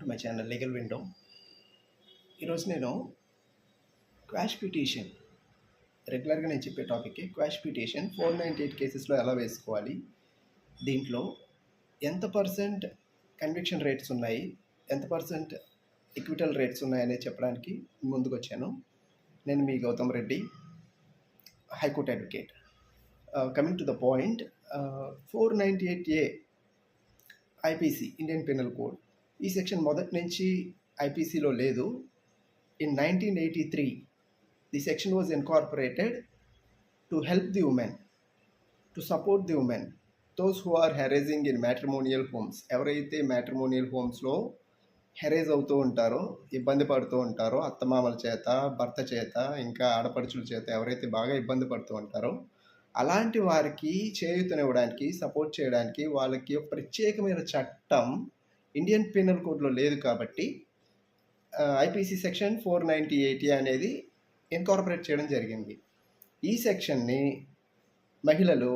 To my channel legal window. ఈరోజు నేను quash petition, రెగ్యులర్గా నేను చెప్పే టాపిక్ క్వాష్ పిటిషన్ 498 కేసెస్లో ఎలా వేసుకోవాలి, దీంట్లో ఎంత పర్సెంట్ కన్విక్షన్ రేట్స్ ఉన్నాయి, ఎంత పర్సెంట్ ఎక్విటల్ రేట్స్ ఉన్నాయనేది చెప్పడానికి ముందుకు వచ్చాను. నేను మీ Gautam Reddy, high court advocate. Coming to the point, 498A IPC, Indian penal code, ఈ సెక్షన్ మొదటి నుంచి ఐపీసీలో లేదు. In 1983 the section was incorporated to help the women, to support the women, those who are harassing in matrimonial homes. ఎవరైతే matrimonial హోమ్స్లో harass అవుతూ ఉంటారో, ఇబ్బంది పడుతూ ఉంటారో, అత్తమామల చేత, భర్త చేత, ఇంకా ఆడపడుచుల చేత ఎవరైతే బాగా ఇబ్బంది పడుతూ ఉంటారో అలాంటి వారికి చేయూతనివ్వడానికి, సపోర్ట్ చేయడానికి వాళ్ళకి ప్రత్యేకమైన చట్టం ఇండియన్ పీనల్ కోడ్లో లేదు. కాబట్టి ఐపీసీ సెక్షన్ 498 అనేది ఇన్కార్పొరేట్ చేయడం జరిగింది. ఈ సెక్షన్ని మహిళలు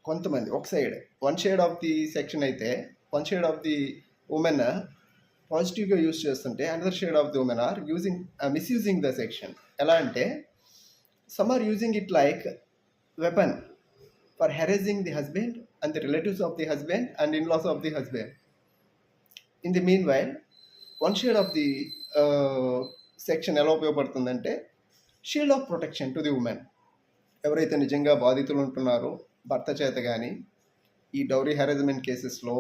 కొంతమంది one shade of the section అయితే, one shade of the women పాజిటివ్గా యూజ్ చేస్తుంటే, another shade of the women are misusing the section. ఎలా అంటే, some are using it like weapon for harassing the husband and the relatives of the husband and in-laws of the husband. In the meanwhile, one shade of the section ఎలా ఉపయోగపడుతుందంటే, shield of protection to the women. ఎవరైతే నిజంగా బాధితులు ఉంటున్నారో భర్త చేత కానీ, ఈ డౌరీ హెరాస్మెంట్ కేసెస్లో,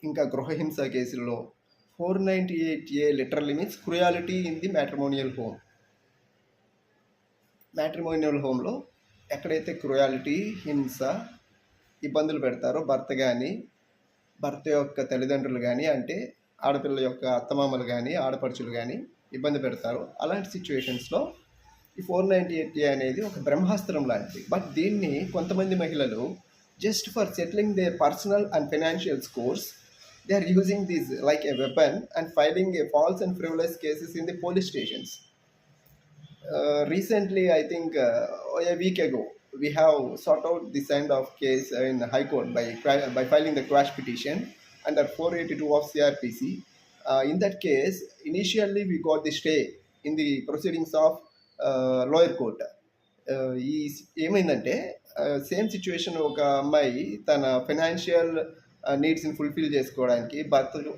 ఇంకా గృహహింస కేసుల్లో 498A literally means cruelty in the matrimonial home. Matrimonial హోమ్లో ఎక్కడైతే క్రుయాలిటీ, హింస, ఇబ్బందులు పెడతారో భర్త కానీ, భర్త యొక్క తల్లిదండ్రులు కానీ, అంటే ఆడపిల్ల యొక్క అత్తమామలు కానీ, ఆడపడుచులు కానీ ఇబ్బంది పెడతారో అలాంటి సిచ్యువేషన్స్లో ఈ 498A అనేది ఒక బ్రహ్మాస్త్రం లాంటిది. బట్ దీన్ని కొంతమంది మహిళలు just for settling their personal and financial scores, they are using this like a weapon and filing a false and frivolous cases in the police stations. Recently, I think a week ago, we have sought out this kind of case in the High Court by filing the quash petition under 482 of CRPC. In that case, initially we got the stay in the proceedings of lower court. ఏమైందంటే, same situation, ఒక అమ్మాయి తన financial నీడ్స్ని fulfil చేసుకోవడానికి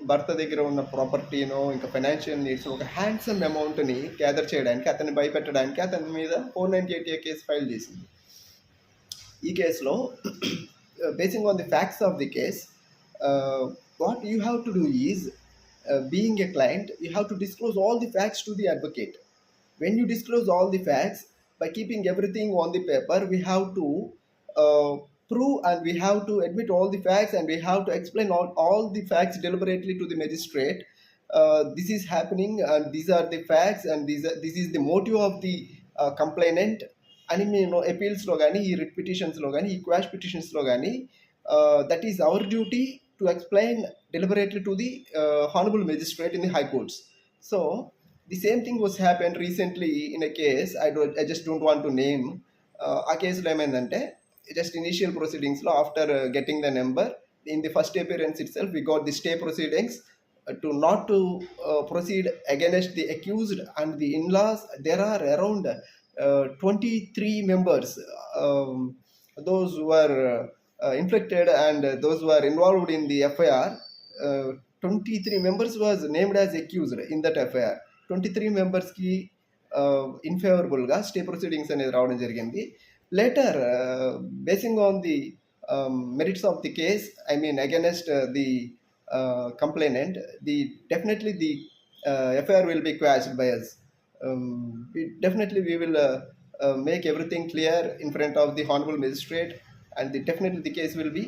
భర్త దగ్గర ఉన్న ప్రాపర్టీనో, ఇంకా financial needs, ఒక హ్యాండ్సమ్ అమౌంట్ని గ్యాదర్ చేయడానికి, అతన్ని భయపెట్టడానికి అతని మీద 498A కేసు ఫైల్ చేసింది. ఈ కేసులో basing on the facts of the case, what you have to do is, being a client, you have to disclose all the facts to the advocate. When you disclose all the facts, by keeping everything on the paper, we have to prove and we have to admit all the facts and we have to explain all the facts deliberately to the magistrate. This is happening and these are the facts and this is the motive of the complainant. అని మేము అపీల్స్లో కానీ, ఈ writ పిటిషన్స్లో కానీ, ఈ quash పిటిషన్స్లో కానీ, that is our duty to explain deliberately to the honorable magistrate in the high courts. So the same thing was happened recently in a case I just don't want to name. ఆ కేసులో ఏమైందంటే, just initial ప్రొసీడింగ్స్లో after getting the number, in the first appearance itself we got the stay proceedings to not to proceed against the accused and the in-laws. There are around 23 members, those who were inflicted and those who are involved in the FIR. 23 members was named as accused in that FIR. 23 మెంబర్స్కి ఇన్ఫేవరబుల్గా stay proceedings అనేది రావడం జరిగింది. Later, basing on the merits of the case, I mean against the complainant, definitely the FIR will be quashed by us. Definitely we will make everything clear in front of the honorable magistrate and definitely the case will be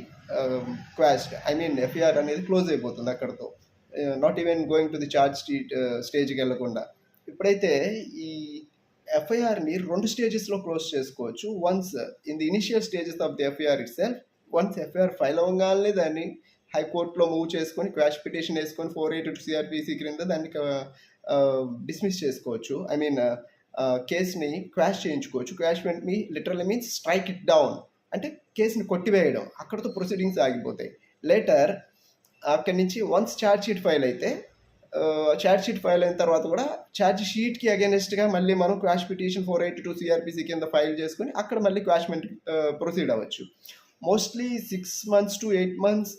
quashed. I mean FIR అనేది close అయిపోతుంది అక్కడతో, not even going to the charge sheet స్టేజ్కి వెళ్ళకుండా. ఇప్పుడైతే ఈ ఎఫ్ఐఆర్ని 2 స్టేజెస్లో close చేసుకోవచ్చు. Once in the initial stages of the FIR it self, once FIR file అవ్వగానే దాన్ని హైకోర్టులో మూవ్ చేసుకొని క్వాష్ పిటిషన్ వేసుకొని 482 CRPC క్రింద దాన్ని డిస్మిస్ చేసుకోవచ్చు. ఐ మీన్ కేసుని క్వాష్ చేయించుకోవచ్చు. క్వాష్ మీ literally means strike it down, అంటే కేసుని కొట్టివేయడం, అక్కడతో ప్రొసీడింగ్స్ ఆగిపోతాయి. లేటర్ అక్కడి నుంచి వన్స్ ఛార్జ్ షీట్ ఫైల్ అయితే ఛార్జ్ షీట్ ఫైల్ అయిన తర్వాత కూడా ఛార్జ్ షీట్కి అగెనిస్ట్గా మళ్ళీ మనం క్వాష్ పిటిషన్ 482 సిఆర్పిసి కింద ఫైల్ చేసుకుని అక్కడ మళ్ళీ క్వాష్మెంట్ ప్రొసీడ్ అవ్వచ్చు. Mostly 6 months to 8 months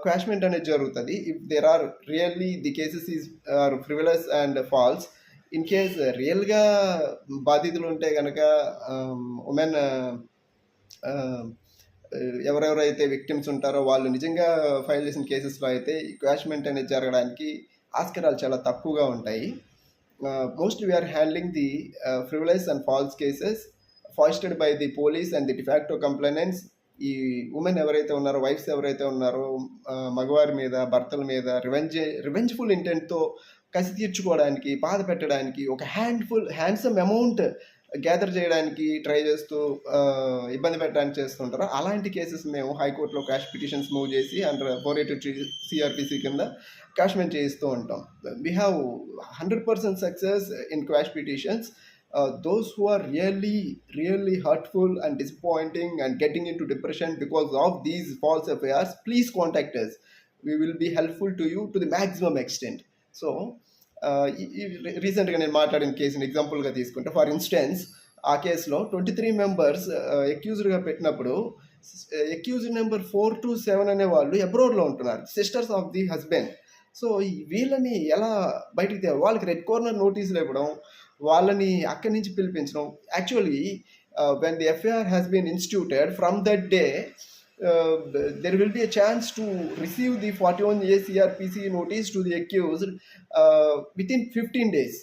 quashment అనేది జరుగుతుంది if there are really the cases is are frivolous and false. In case రియల్గా బాధితులు ఉంటే కనుక ఉమెన్ ఎవరెవరైతే విక్టిమ్స్ ఉంటారో వాళ్ళు నిజంగా ఫైల్ చేసిన కేసెస్లో అయితే ఈ క్వాష్మెంట్ అనేది జరగడానికి ఆస్కారాలు చాలా తక్కువగా ఉంటాయి. Mostly we are handling the frivolous and false cases foisted by the police and the de facto complainants. ఈ ఉమెన్ ఎవరైతే ఉన్నారో, వైఫ్స్ ఎవరైతే ఉన్నారో, మగవారి మీద, భర్తల మీద రివెంజ్ఫుల్ ఇంటెంట్తో కసి తీర్చుకోవడానికి, బాధ పెట్టడానికి ఒక హ్యాండ్సమ్ అమౌంట్ గ్యాదర్ చేయడానికి ట్రై చేస్తూ ఇబ్బంది పెట్టడానికి చేస్తుంటారు. అలాంటి కేసెస్ మేము హైకోర్టులో క్వాష్ పిటిషన్స్ మూవ్ చేసి అండర్ 482 సిఆర్పిసి కింద క్వాష్మెంట్ చేయిస్తూ ఉంటాం. We have 100% success in quash petitions. Those who are really hurtful and disappointing and getting into depression because of these false affairs, please contact us. We will be helpful to you to the maximum extent. So రీసెంట్గా నేను మాట్లాడిన కేసుని ఎగ్జాంపుల్గా తీసుకుంటే, for instance ఆ కేసులో 23 members అక్యూజ్డ్గా పెట్టినప్పుడు accused number 4 to 7 అనే వాళ్ళు అబ్రాడ్లో ఉంటున్నారు, sisters of the husband. So వీళ్ళని ఎలా బయటికి తేవాలి? వాళ్ళకి రెడ్ కార్నర్ నోటీసులు ఇవ్వడం, వాళ్ళని అక్కడి నుంచి పిలిపించడం. Actually when the FIR has been instituted from that day there will be a chance to receive the 41A CRPC notice to the accused within 15 days.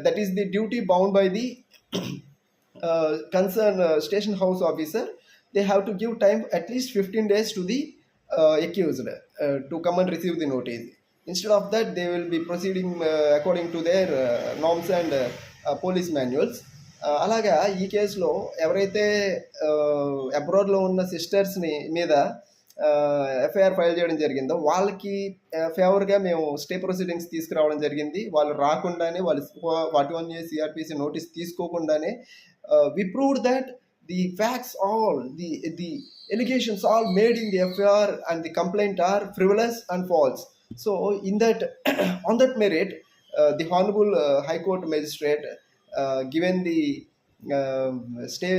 That is the duty bound by the concerned station house officer. They have to give time at least 15 days to the accused to come and receive the notice. Instead of that, they will be proceeding according to their norms and police manuals. అలాగా ఈ కేసులో ఎవరైతే అబ్రాడ్లో ఉన్న సిస్టర్స్ని మీద FIR file చేయడం జరిగిందో వాళ్ళకి ఫేవర్గా మేము స్టే ప్రొసీడింగ్స్ తీసుకురావడం జరిగింది. వాళ్ళు రాకుండానే, వాళ్ళు 41A CRPC నోటీస్ తీసుకోకుండానే we proved that the facts all the allegations all made in the FIR and the complaint are frivolous and false. So in that on that merit the honourable high court magistrate given the stay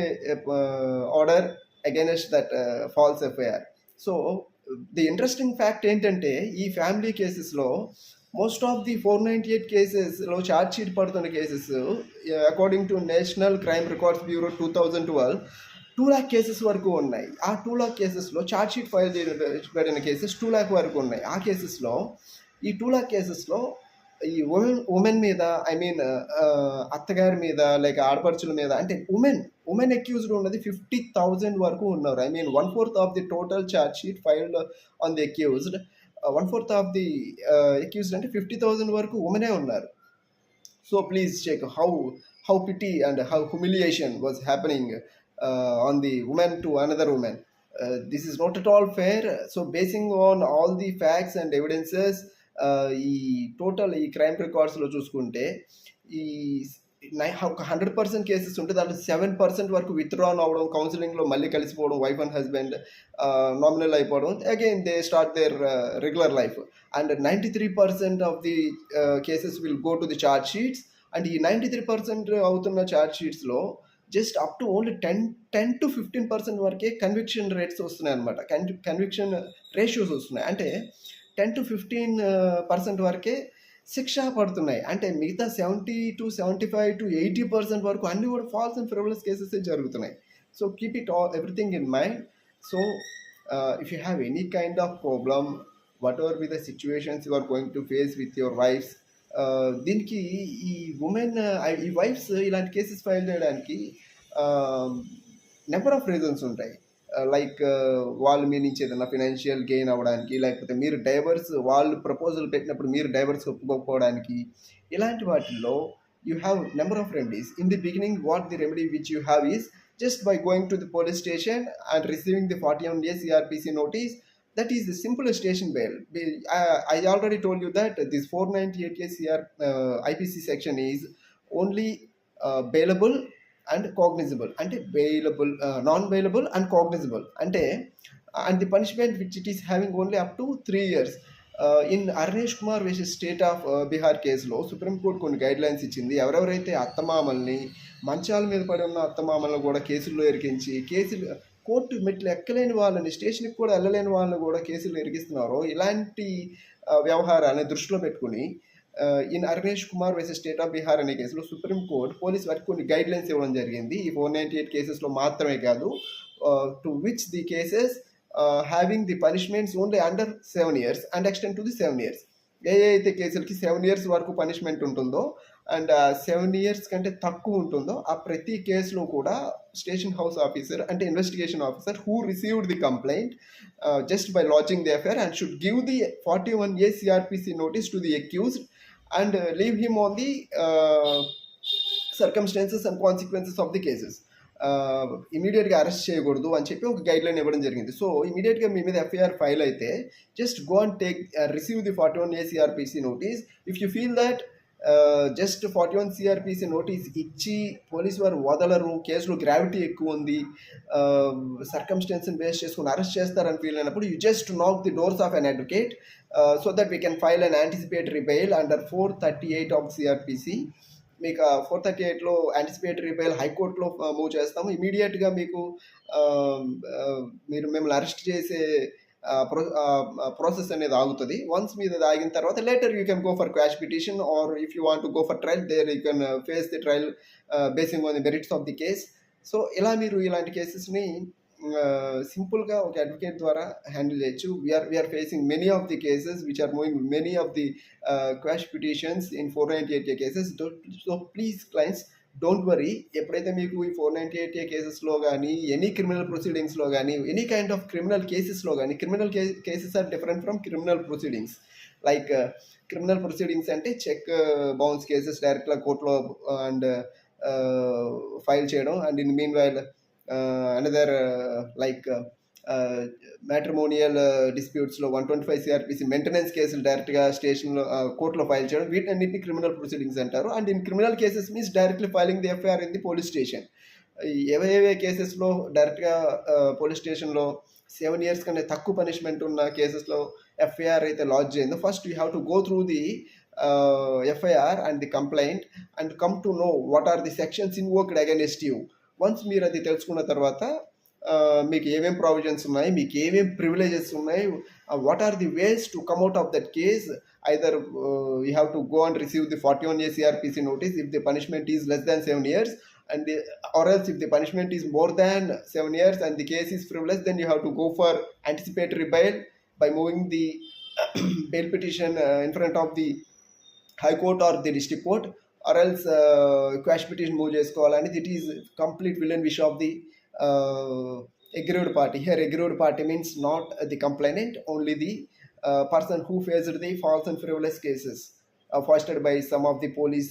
order against that false affair. So the interesting fact ఏంటంటే ఈ family కేసెస్లో most of the 498 కేసెస్లో charge sheet పడుతున్న cases according to national crime records bureau 2012 2 lakh cases వరకు ఉన్నాయి. ఆ 2 lakh కేసెస్లో charge sheet file చేయబడిన కేసెస్ 2 lakh వరకు ఉన్నాయి. ఆ కేసెస్లో ఈ 2 lakh కేసెస్లో ఈ ఉమెన్ మీద, ఐ మీన్ అత్తగారి మీద, లేక ఆడపడుచుల మీద, అంటే ఉమెన్ అక్యూజ్డ్ ఉన్నది 50,000 వరకు ఉన్నారు. I mean 1/4 of the total charge sheet filed on the accused. 1/4 of the accused అంటే 50,000 వరకు ఉమెనే ఉన్నారు. So please check how pity and how humiliation was happening on the women to another women. This is not at all fair. So basing on all the facts and evidences, ఈ total ఈ crime రికార్డ్స్లో చూసుకుంటే ఈ 100% cases ఉంటే దాంట్లో 7% వరకు withdrawn అవ్వడం, కౌన్సిలింగ్లో మళ్ళీ కలిసిపోవడం, వైఫ్ అండ్ హస్బెండ్ నామినల్ అయిపోవడం, again they start their regular life. And 93% of the cases will go to the charge sheets. And ఈ 93% అవుతున్న ఛార్జ్ షీట్స్లో just up to only 10 to 15% వరకే కన్విక్షన్ రేట్స్ వస్తున్నాయి అనమాట. కన్విక్షన్ రేషియోస్ వస్తున్నాయి. అంటే 10 to 15% వరకే శిక్ష పడుతున్నాయి. అంటే మిగతా 70 to 75 to 80% వరకు అన్నీ కూడా ఫాల్స్ అండ్ ఫ్రివలస్ కేసెస్ జరుగుతున్నాయి. So keep it everything in mind. So if you have any kind of problem, whatever be the situations you are going to face with your wives, దీనికి ఈ ఈ wives ఇలాంటి cases file చేయడానికి number of reasons ఉంటాయి. Like వాళ్ళు మీ నుంచి ఏదైనా ఫినాన్షియల్ గెయిన్ అవ్వడానికి, లేకపోతే మీరు డైవర్స్, వాళ్ళు ప్రపోజల్ పెట్టినప్పుడు మీరు డైవర్స్ ఒప్పుకోకపోవడానికి, ఇలాంటి వాటిల్లో you have number of remedies. In the beginning what the remedy which you have is just by going to the police station and receiving the 41A CRPC notice. That is the simplest station bail. I already told you that this 498A IPC section is only bailable and cognizable. అంటే bailable, non bailable and cognisable. అంటే and the punishment which it is having only up to 3 years. In Arnesh Kumar versus state of Bihar కేసులో supreme court కొన్ని guide lines ఇచ్చింది. ఎవరెవరైతే అత్తమామల్ని మంచాల మీద పడి ఉన్న అత్తమామలను కూడా కేసుల్లో ఇరికించి కోర్టు మెట్లు ఎక్కలేని వాళ్ళని, స్టేషన్కి కూడా వెళ్ళలేని వాళ్ళని కూడా కేసులు ఇరికిస్తున్నారో ఇలాంటి వ్యవహారాన్ని దృష్టిలో పెట్టుకుని in Arnesh Kumar versus state of Bihar అనే కేసులో సుప్రీంకోర్టు పోలీస్ వారికి కొన్ని గైడ్ లైన్స్ ఇవ్వడం జరిగింది. ఈ 498 కేసెస్లో మాత్రమే కాదు, to which the cases having the punishments only under 7 years and extend to the 7 years. ఏ అయితే కేసులకి 7 years వరకు పనిష్మెంట్ ఉంటుందో అండ్ 7 years కంటే తక్కువ ఉంటుందో ఆ ప్రతి కేసులో కూడా స్టేషన్ హౌస్ ఆఫీసర్ అంటే investigation officer who received the complaint just by lodging the FIR and should give the 41A CRPC notice to the accused and leave him on the circumstances and consequences of the cases. ఇమీడియట్గా arrest చేయకూడదు అని చెప్పి ఒక guide line ఇవ్వడం జరిగింది. So ఇమీడియట్గా మీ మీద FIR file అయితే just go and take receive the 41A CRPC notice. If you feel that just 41 CRPC notice ఇచ్చి పోలీసు వారు వదలరు, కేసులో గ్రావిటీ ఎక్కువ ఉంది, సర్కమ్స్టెన్స్ని బేస్ చేసుకుని అరెస్ట్ చేస్తారని ఫీల్ అయినప్పుడు యూ జస్ట్ నాక్ the doors of an advocate so that we can file an anticipatory bail under 438 of CRPC. మీకు 438లో యాంటిసిపేటరీ బెయిల్ హైకోర్టులో మూవ్ చేస్తాము. ఇమీడియట్గా మీకు మీరు మిమ్మల్ని అరెస్ట్ చేసే ప్రాసెస్ అనేది ఆగుతుంది. వన్స్ మీద ఆగిన తర్వాత later you can go for quash petition or if you want to go for trial there you can face the trial basing on the merits of the case. So ఇలా మీరు ఇలాంటి కేసెస్ని సింపుల్గా ఒక అడ్వకేట్ ద్వారా handle చేయొచ్చు. We are facing many of the cases which are moving many of the quash petitions in 498A cases. So please clients don't worry. ఎప్పుడైతే మీకు ఈ 498A కేసెస్లో కానీ ఎనీ క్రిమినల్ ప్రొసీడింగ్స్లో కానీ ఎనీ కైండ్ ఆఫ్ క్రిమినల్ కేసెస్లో కానీ criminal cases are different from criminal proceedings. Like criminal proceedings అంటే check bounce cases డైరెక్ట్గా కోర్టులో అండ్ ఫైల్ చేయడం and in meanwhile another like matrimonial డిస్ప్యూట్స్లో 125 CRPC మెయింటెనెన్స్ కేసులు డైరెక్ట్గా స్టేషన్లో కోర్టులో ఫైల్ చేయడం, వీటన్నిటిని క్రిమినల్ ప్రొసీడింగ్స్ అంటారు. And in criminal cases means directly filing the FIR in the police station. ఏవే కేసెస్లో డైరెక్ట్గా పోలీస్ స్టేషన్లో 7 years కంటే తక్కువ పనిష్మెంట్ ఉన్న కేసెస్లో ఎఫ్ఐఆర్ అయితే లాడ్జ్ అయిందో first you have to go through the FIR and the complaint and come to know what are the sections invoked against you. Once మీరు అది తెలుసుకున్న తర్వాత మీకు ఏమేం ప్రావిజన్స్ ఉన్నాయి, మీకు ఏమేం ప్రివిలేజెస్ ఉన్నాయి, what are the ways to come out of that case. Either you have to go and receive the 41A CRPC notice if the punishment is less than 7 years and or else if the punishment is more than 7 years and the case is frivolous, then you have to go for anticipatory bail by moving the bail petition in front of the high court or the district court, or else quash petition move చేసుకోవాలని. it is complete will and wish of the aggrieved party. Here aggrieved party means not the complainant, only the person who faced the false and frivolous cases fostered by some of the police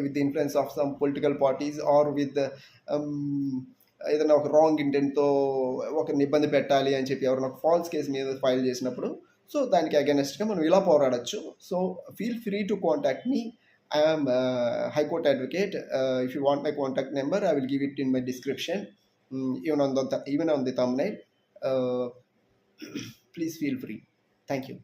with the influence of some political parties or with ఏదైనా ఒక wrong ఇంటెంట్తో ఒకరిని ఇబ్బంది పెట్టాలి అని చెప్పి ఎవరైనా ఒక false case మీద ఫైల్ చేసినప్పుడు సో దానికి అగైనెస్ట్గా మనం ఇలా పోరాడచ్చు. So feel free to contact me. I am High Court advocate. If you want my contact number, I will give it in my description, even on the thumbnail. Please feel free. Thank you.